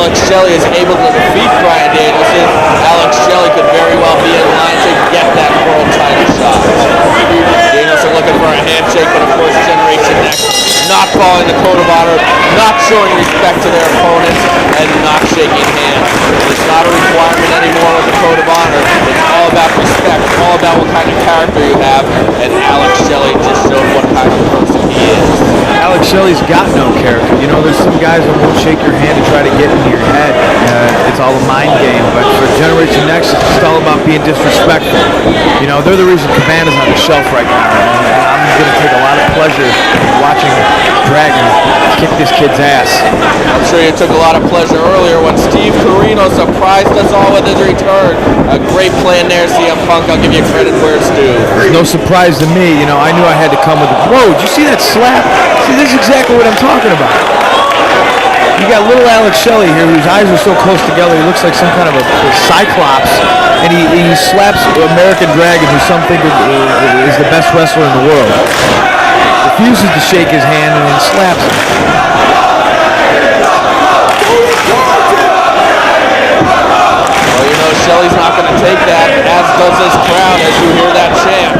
Alex Shelley is able to defeat Bryan Danielson, Alex Shelley could very well be in line to get that world title shot. Danielson looking for a handshake, but of course Generation Next not following the code of honor, not showing respect to their opponents, and not shaking hands. It's not a requirement anymore with the code of honor. It's all about respect, all about what kind of character you have, and Alex Shelley just showed what kind of person he is. Alex Shelley's got no character. You know, there's some guys that won't shake your hand to try to get into your head. It's all a mind game, but for Generation Next, it's just all about being disrespectful. You know, they're the reason Cabana's on the shelf right now, and I'm going to take a lot of pleasure watching Dragon kick this kid's ass. I'm sure you took a lot of pleasure earlier when Steve Corino surprised us all with his return. A great plan there, CM Punk. I'll give you credit where it's due. No surprise to me. You know, I knew I had to come with it. Whoa, did you see that slap? See, this is exactly what I'm talking about. You got little Alex Shelley here, whose eyes are so close together, he looks like some kind of a cyclops, and he slaps American Dragon, who some think is the best wrestler in the world. Refuses to shake his hand and then slaps him. Well, you know, Shelley's not going to take that, as does his crowd, as you hear that chant.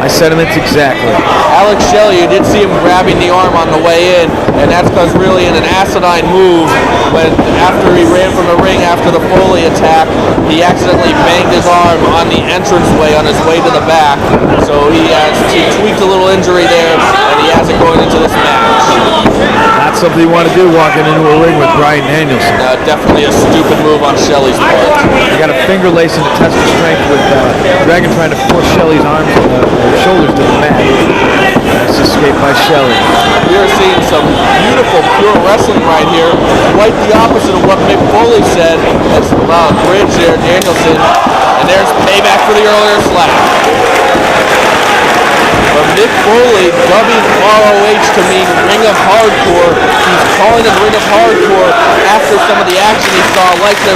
My sentiments exactly. Alex Shelley, you did see him grabbing the arm on the way in, and that's because really in an asinine move, when after he ran from the ring after the Foley attack, he accidentally banged his arm on the entranceway on his way to the back. So he tweaked a little injury there, and he has it going into this match. Not something you want to do walking into a ring with Bryan Danielson. Definitely a stupid move on Shelley's part. You got a finger lacing to test the strength with Dragon trying to force Shelley's arms and shoulders to the mat. Nice escape by Shelley. We are seeing some beautiful pure wrestling right here. Quite the opposite of what Mick Foley said. That's about a bridge there, Danielson. And there's payback for the earlier slap. But Mick Foley dubbing ROH to mean Ring of Hardcore. He's calling it Ring of Hardcore after some of the action he saw, like the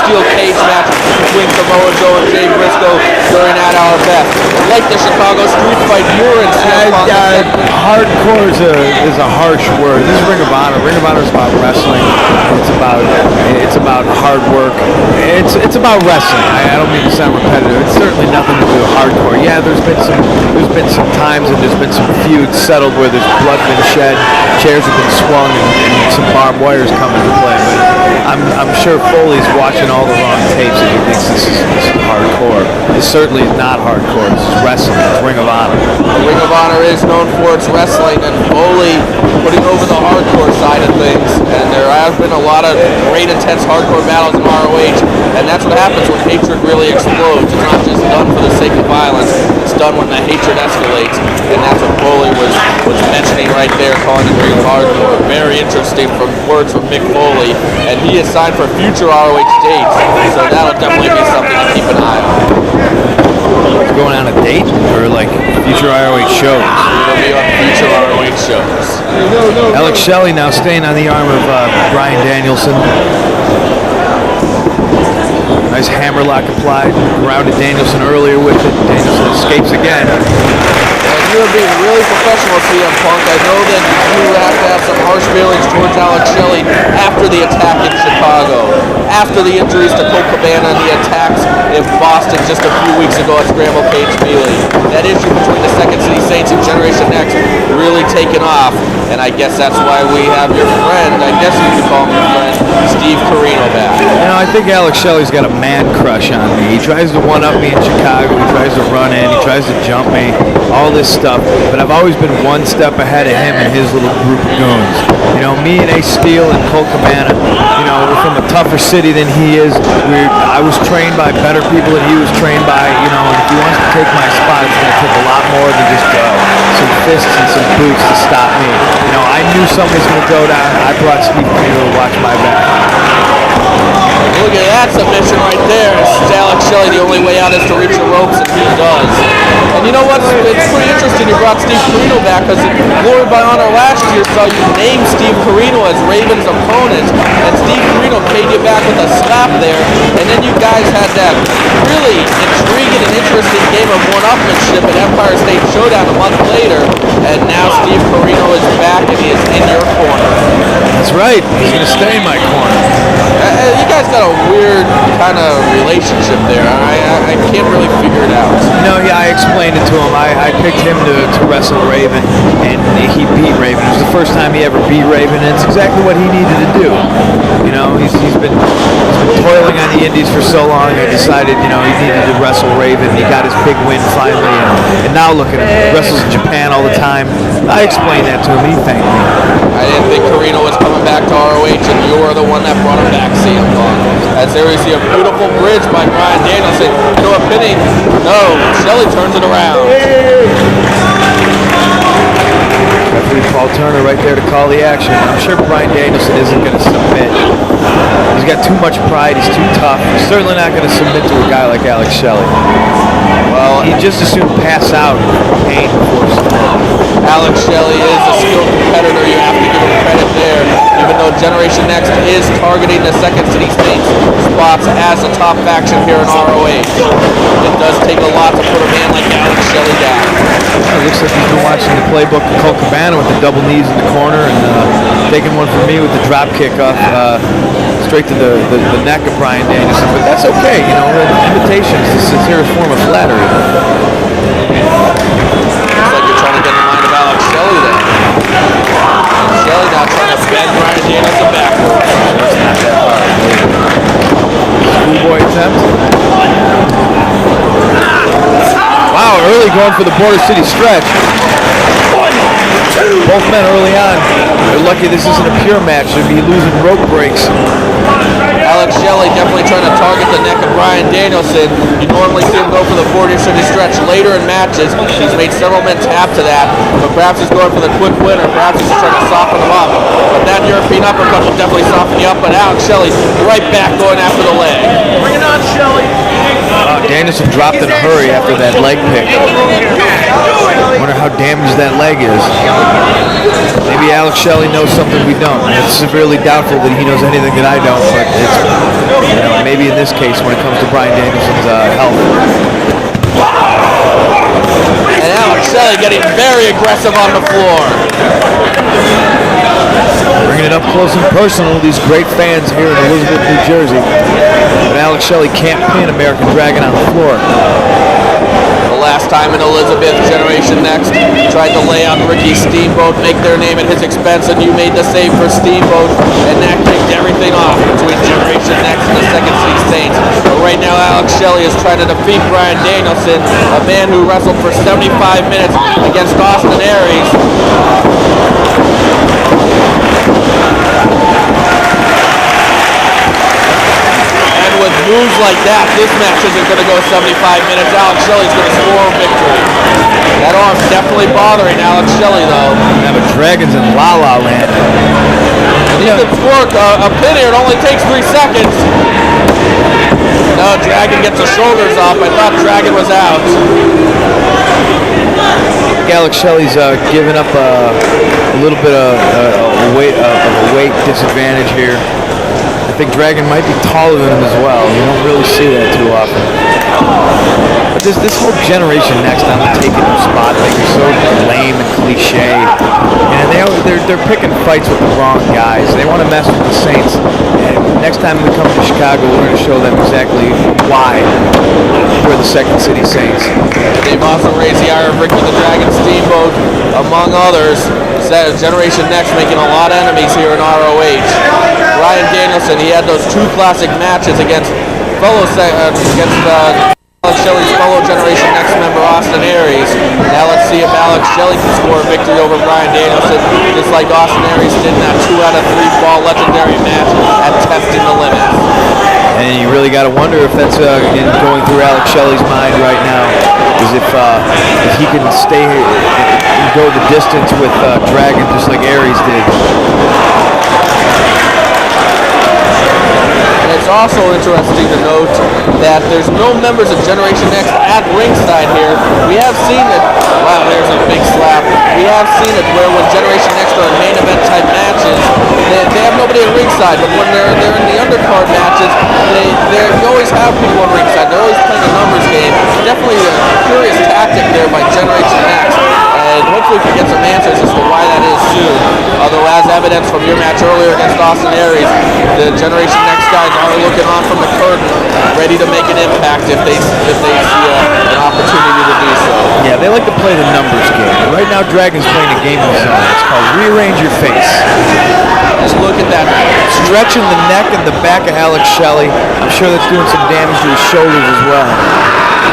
steel cage match between Samoa Joe and Jay Briscoe during At Our Best. Like the Chicago street fight you were in. Hardcore is a harsh word. This is Ring of Honor. Ring of Honor is about wrestling. It's about hard work. It's about wrestling. I don't mean to sound repetitive. It's certainly nothing to do with hardcore. Yeah, there's been some times and there's been some feuds settled where there's blood been shed, chairs have been swung, and some barbed wires come into play. But I'm sure Foley's watching all the wrong tapes and he thinks this is hardcore. This certainly is not hardcore. This is wrestling. It's Ring of Honor. Ring of Honor is known for its wrestling, and Foley putting over the hardcore side of things. And there have been a lot of great, intense hardcore battles in ROH, and that's what happens when hatred really explodes. It's not just done for the sake of violence. It's done when the hatred escalates, and that's what Foley was mentioning right there, calling it Ring of Hardcore. Very interesting from words from Mick Foley, and he is signed for future ROH dates, so that'll definitely be something to keep an eye on. Going on a date or like future ROH shows? It'll be on future ROH shows. Alex Shelley now staying on the arm of Bryan Danielson. Nice hammerlock applied. Grounded Danielson earlier with it. Danielson escapes again. You are being really professional, CM Punk. I know that you have to have some harsh feelings towards Alex Shelley after the attack in Chicago, after the injuries to Colt Cabana and the attacks in Boston just a few weeks ago at Scramble Cage Melee. That issue between the Second City Saints and Generation Next really taken off, and I guess that's why we have your friend, I guess you could call him your friend, Steve Corino back. You know, I think Alex Shelley's got a man crush on me. He tries to one-up me in Chicago. He tries to run in. He tries to jump me. All this stuff. But I've always been one step ahead of him and his little group of goons. You know, me and Ace Steel and Colt Cabana, you know, we're from a tougher city than he is. I was trained by better people than he was trained by, you know, and if he wants to take my spot, it's going to take a lot more than just some fists and some boots to stop me. You know, I knew something was going to go down. I brought Steve Corino to watch my back. Look at that submission right there. It's Alex Shelley. The only way out is to reach the ropes, and he does. And you know what? It's pretty interesting you brought Steve Corino back, because in Glory by Honor last year saw you name Steve Corino as Raven's opponent, and Steve Corino paid you back with a slap there, and then you guys had that really intriguing and interesting game of one-upmanship at Empire State Showdown a month later, and now Steve Corino is back and he is in your corner. That's right. He's going to stay in my corner. You guys got a weird kind of relationship there. I can't really figure it out. No, yeah, I explained it to him. I picked him to wrestle Raven, and he beat Raven. It was the first time he ever beat Raven, and it's exactly what he needed to do. You know, he's been toiling on the indies for so long. I decided, you know, he needed to wrestle Raven. He got his big win finally, and now look at him. He wrestles in Japan all the time. I explained that to him. He thanked me. I didn't think Carino was coming back to ROH, and you were the one that brought him back, CM Punk. As there we see a beautiful bridge by Bryan Danielson to a pinning. No, Shelley turns it around. Referee Paul Turner right there to call the action. I'm sure Bryan Danielson isn't going to submit. He's got too much pride. He's too tough. He's certainly not going to submit to a guy like Alex Shelley. Well, he'd just as soon pass out from pain before submitting. Alex Shelley is a skilled competitor. You have to give him credit there. Even though Generation Next is targeting the Second City Saints spots as a top faction here in ROH. It does take a lot to put a man like Alex Shelley down. It looks like he's been watching the playbook of Colt Cabana with the double knees in the corner and taking one from me with the drop kick off straight to the neck of Bryan Danielson. But that's okay, you know, imitation is the sincerest form of flattery. Looks like you're trying to get in the mind of Alex Shelley there. Shelley now trying to bend Bryan Danielson backwards. That's not that hard. Schoolboy attempt. Wow, early going for the Border City stretch. Both men early on. They're lucky this isn't a pure match. They'd be losing rope breaks. Alex Shelley definitely trying to target the neck of Bryan Danielson. You normally see him go for the 40 city stretch later in matches. He's made several men tap to that, but perhaps he's going for the quick win, or perhaps he's just trying to soften him up. But that European uppercut will definitely soften you up. But Alex Shelley right back going after the leg. Bring it on, Shelley. Danielson dropped in a hurry after that leg pick. I wonder how damaged that leg is. Maybe Alex Shelley knows something we don't. It's severely doubtful that he knows anything that I don't, but it's, you know, maybe in this case when it comes to Bryan Danielson's health. And Alex Shelley getting very aggressive on the floor. Bringing it up close and personal, these great fans here in Elizabeth, New Jersey. But Alex Shelley can't pin American Dragon on the floor. The last time in Elizabeth, Generation Next tried to lay out Ricky Steamboat, make their name at his expense, and you made the save for Steamboat, and that kicked everything off between Generation Next and the Second City Saints. But right now, Alex Shelley is trying to defeat Bryan Danielson, a man who wrestled for 75 minutes against Austin Aries. With moves like that, this match isn't going to go 75 minutes. Alex Shelley's going to score a victory. That arm's definitely bothering Alex Shelley, though. Yeah, but Dragon's in La La Land. He can work a pin here. It only takes 3 seconds. No, Dragon gets the shoulders off. I thought Dragon was out. Alex Shelley's giving up a little bit of a weight disadvantage here. I think Dragon might be taller than him as well. You don't really see that too often. But this whole Generation Next on the taking their spot thing is so lame and cliche. And they're picking fights with the wrong guys. They want to mess with the Saints. And next time we come to Chicago, we're going to show them exactly why we're the Second City Saints. They've also raised the ire of Ricky the Dragon Steamboat, among others. Generation Next making a lot of enemies here in ROH. Bryan Danielson, he had those 2 classic matches against Alex Shelley's fellow Generation Next member Austin Aries. Now let's see if Alex Shelley can score a victory over Bryan Danielson, just like Austin Aries did in that 2 out of 3 fall legendary match at Testing the Limits. And you really got to wonder if that's going through Alex Shelley's mind right now, is if he can stay and go the distance with Dragon just like Aries did. And it's also interesting to note that there's no members of Generation Next at ringside here. We have seen it. Wow, there's a big slap. We have seen it where when Generation Next are in main event type matches, they have nobody at ringside. But when they're in the undercard matches, they always have people at ringside. They're always playing a numbers game. Definitely a curious tactic there by Generation Next. And hopefully we can get some answers as to why that is soon. Although as evidence from your match earlier against Austin Aries. The Generation Next guys are looking on from the curtain, ready to make an impact if they see an opportunity to do so. Yeah, they like to play the numbers game. Right now, Dragon's playing a game of his own. It's called Rearrange Your Face. Just look at that. Stretching the neck and the back of Alex Shelley. I'm sure that's doing some damage to his shoulders as well.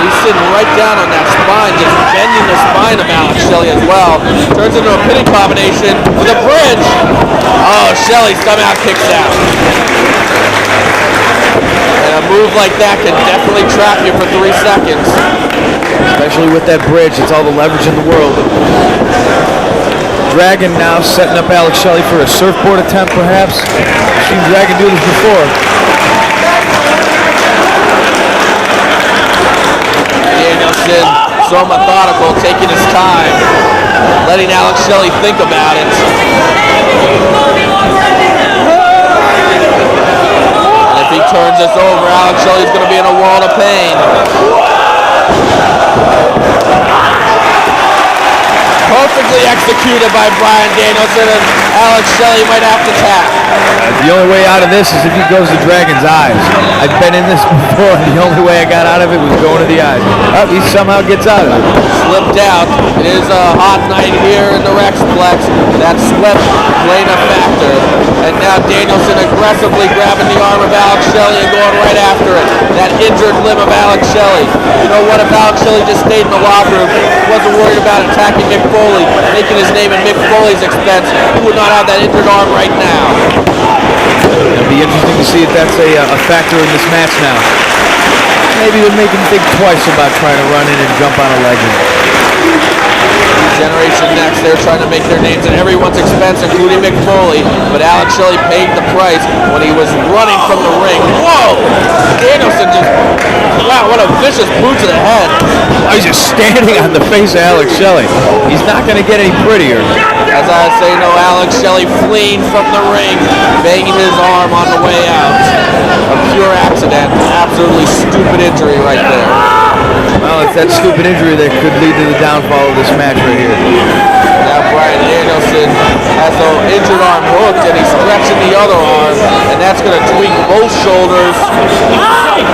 He's sitting right down on that spine, just bending the spine of Alex Shelley as well. Turns into a pinning combination with a bridge. Oh, Shelley somehow kicks out. And a move like that can definitely trap you for 3 seconds. Especially with that bridge, it's all the leverage in the world. Dragon now setting up Alex Shelley for a surfboard attempt, perhaps. I've seen Dragon do this before. Danielson, so methodical, taking his time, letting Alex Shelley think about it. And if he turns this over, Alex Shelley's going to be in a world of pain. Perfectly executed by Bryan Danielson, and Alex Shelley might have to tap. The only way out of this is if he goes to Dragon's eyes. I've been in this before, and the only way I got out of it was going to the eyes. Oh, he somehow gets out of it. Slipped out. It is a hot night here in the Rexplex. That sweat playing a factor. And now Danielson aggressively grabbing the arm of Alex Shelley and going right after it. That injured limb of Alex Shelley. You know what, if Alex Shelley just stayed in the locker room, wasn't worried about attacking Mick Foley, making his name at Mick Foley's expense, he would not have that injured arm right now. It'll be interesting to see if that's a factor in this match now. Maybe they'll make him think twice about trying to run in and jump on a legend. Generation Next, they're trying to make their names at everyone's expense, including Mick Foley, but Alex Shelley paid the price when he was running from the ring. Whoa! Danielson just, wow, what a vicious boot to the head. He's just standing on the face of Alex Shelley. He's not going to get any prettier. As I say, no, Alex Shelley fleeing from the ring, banging his arm on the way out. A pure accident, absolutely stupid injury right there. Well, it's that stupid injury that could lead to the downfall of this match right here. Now Bryan Danielson has the injured arm hooked, and he's stretching the other arm, and that's going to tweak both shoulders.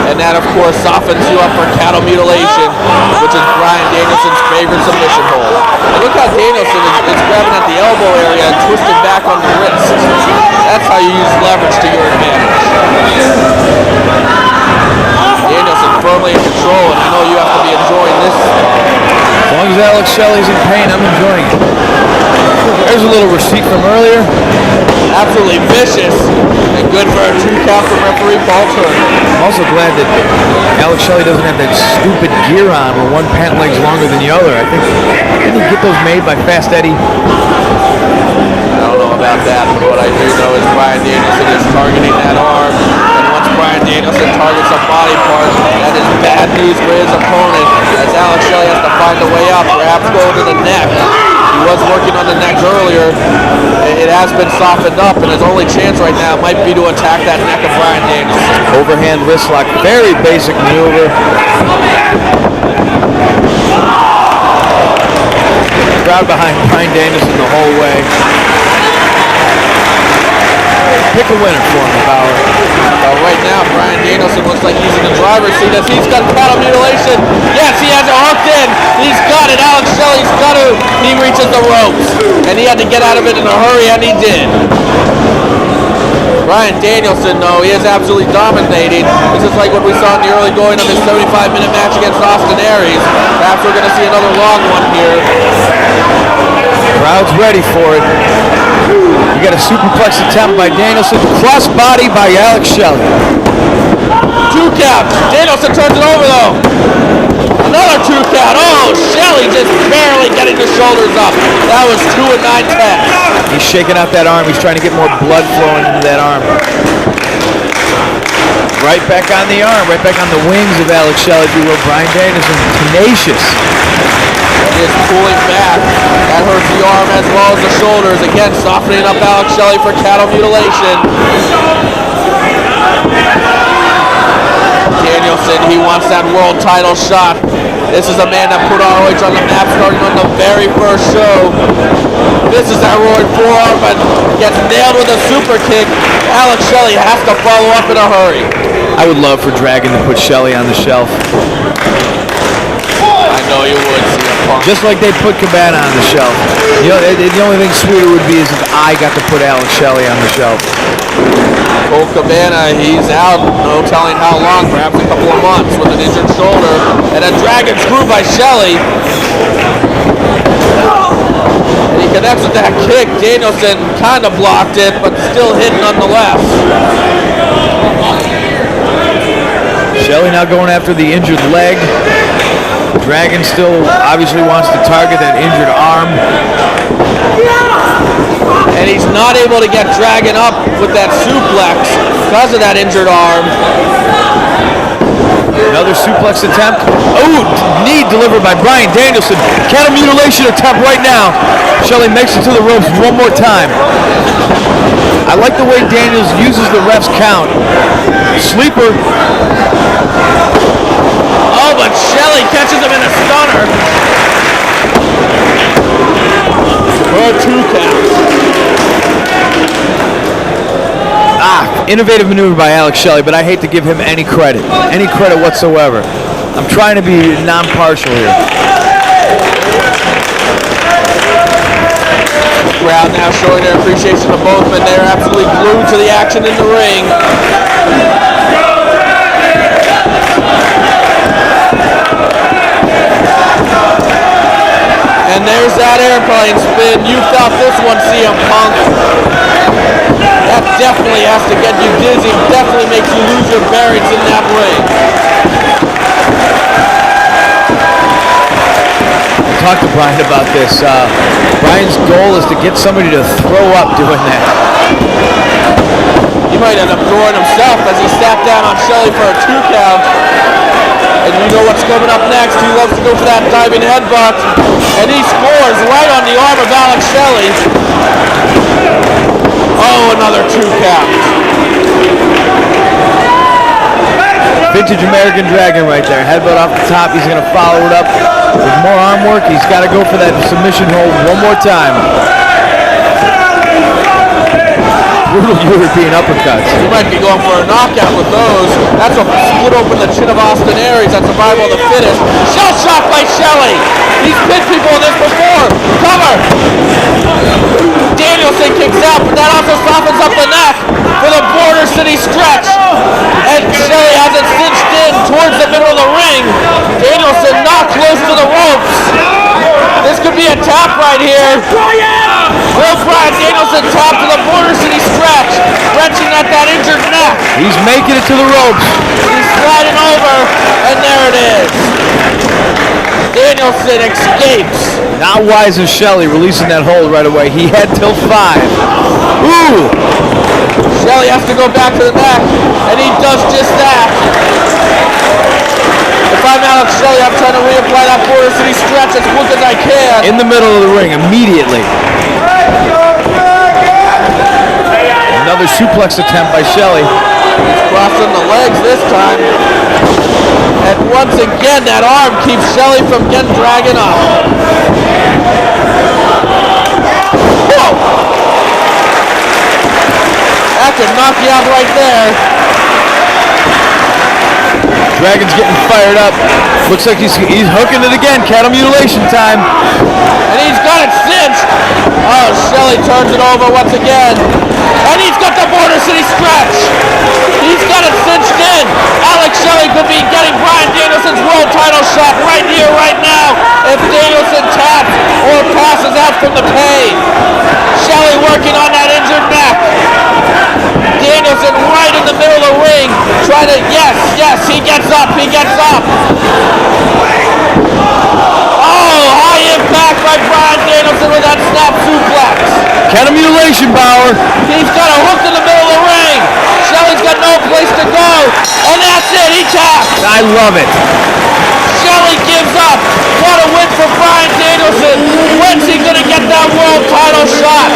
And that, of course, softens you up for cattle mutilation, which is Bryan Danielson's favorite submission hold. And look how Danielson is grabbing at the elbow area and twisting back on the wrist. That's how you use leverage to your advantage. Danielson firmly in control, and you know you have to be enjoying this. As long as Alex Shelley's in pain, I'm enjoying it. There's a little receipt from earlier. Absolutely vicious, and good for a 2 count from referee Paul Turner. I'm also glad that Alex Shelley doesn't have that stupid gear on where one pant leg's longer than the other. I think, didn't he get those made by Fast Eddie? I don't know about that, but what I do know is Bryan Danielson is targeting that arm. Once Bryan Danielson targets a body part, that is bad news for his opponent, as Alex Shelley has to find a way out, perhaps go to the neck. He was working on the neck earlier. It has been softened up, and his only chance right now might be to attack that neck of Bryan Danielson. Overhand wrist lock, very basic maneuver. Crowd behind Bryan Danielson the whole way. Pick a winner for him, Bauer. Right now, Bryan Danielson looks like he's in the driver's seat as he's got cattle mutilation. Yes, he has it hooked in. He's got it. Alex Shelley's got it. He reaches the ropes, and he had to get out of it in a hurry, and he did. Bryan Danielson, though, he is absolutely dominating. This is like what we saw in the early going of his 75-minute match against Austin Aries. Perhaps we're going to see another long one here. Crowd's ready for it. You got a superplex attempt by Danielson, cross body by Alex Shelley. 2 count. Danielson turns it over though. Another 2 count. Oh, Shelley just barely getting the shoulders up. That was 2 and 9/10. He's shaking out that arm. He's trying to get more blood flowing into that arm. Right back on the arm, right back on the wings of Alex Shelley, if you will. Bryan Danielson, tenacious. Is pulling back. That hurts the arm as well as the shoulders. Again, softening up Alex Shelley for cattle mutilation. Danielson, he wants that world title shot. This is a man that put ROH on the map starting on the very first show. This is that roaring forearm, but gets nailed with a super kick. Alex Shelley has to follow up in a hurry. I would love for Dragon to put Shelley on the shelf. I know you would, CM Punk. Just like they put Cabana on the shelf. You know, the only thing sweeter would be is if I got to put Alex Shelley on the shelf. Colt Cabana, he's out, no telling how long, perhaps a couple of months with an injured shoulder. And a dragon screw by Shelley. And he connects with that kick. Danielson kind of blocked it, but still hit nonetheless. Shelley now going after the injured leg. Dragon still obviously wants to target that injured arm. And he's not able to get Dragon up with that suplex because of that injured arm. Another suplex attempt. Oh, knee delivered by Bryan Danielson. Cattle mutilation attempt right now. Shelley makes it to the ropes one more time. I like the way Daniels uses the ref's count. Sleeper. Oh, but Shelley catches him in a stunner. For 2 counts. Innovative maneuver by Alex Shelley, but I hate to give him any credit whatsoever. I'm trying to be non-partial here. Crowd now showing their appreciation of both men. They're absolutely glued to the action in the ring. And there's that airplane spin. You felt this one, CM Punk. That definitely has to get you dizzy. Definitely makes you lose your bearings in that ring. Talk to Bryan about this. Bryan's goal is to get somebody to throw up doing that. He might end up throwing himself as he sat down on Shelley for a 2 count. And you know what's coming up next. He loves to go for that diving headbutt. And he scores right on the arm of Alex Shelley. Oh, another 2 count. Vintage American Dragon right there. Headbutt off the top. He's going to follow it up with more arm work. He's got to go for that submission hold one more time. Brutal European uppercuts. He might be going for a knockout with those. That's what split open the chin of Austin Aries. That's survival of the fittest. Shell shock by Shelley. He's pinned people in this before. Cover. Danielson kicks out, but that also softens up the neck for the Border City stretch. And Shelley has it cinched in towards the middle of the ring. Danielson not close to the ropes. This could be a tap right here. Will Bryan Danielson tap to the Border City stretch, wrenching at that injured neck. He's making it to the ropes. He's sliding over, and there it is. Danielson escapes. Not wise as Shelley releasing that hold right away. He had till 5. Ooh! Shelley has to go back to the neck, and he does just that. If I'm Alex Shelley, I'm trying to reapply that Border City stretch as quick as I can. In the middle of the ring, immediately. Another suplex attempt by Shelley. He's crossing the legs this time. And once again, that arm keeps Shelley from getting Dragon up. Whoa! That could knock you out right there. Dragon's getting fired up. Looks like he's hooking it again. Cattle mutilation time. And he's got it cinched. Oh, Shelley turns it over once again. And he's got the Border City stretch. He's got it cinched in. Alex Shelley could be getting Bryan Danielson's world title shot right here, right now, if Danielson taps or passes out from the pain. Shelley working on that injured neck. Danielson right in the middle of the ring, trying to, yes, he gets up. Oh, high impact by Bryan Danielson with that snap suplex. Cattle mutilation power. He's got a hook in the middle of the ring. Shelley's got no place to go, and that's it, he taps. I love it. Shelley gives up. What a win for Bryan Danielson. When's he going to get that world title shot?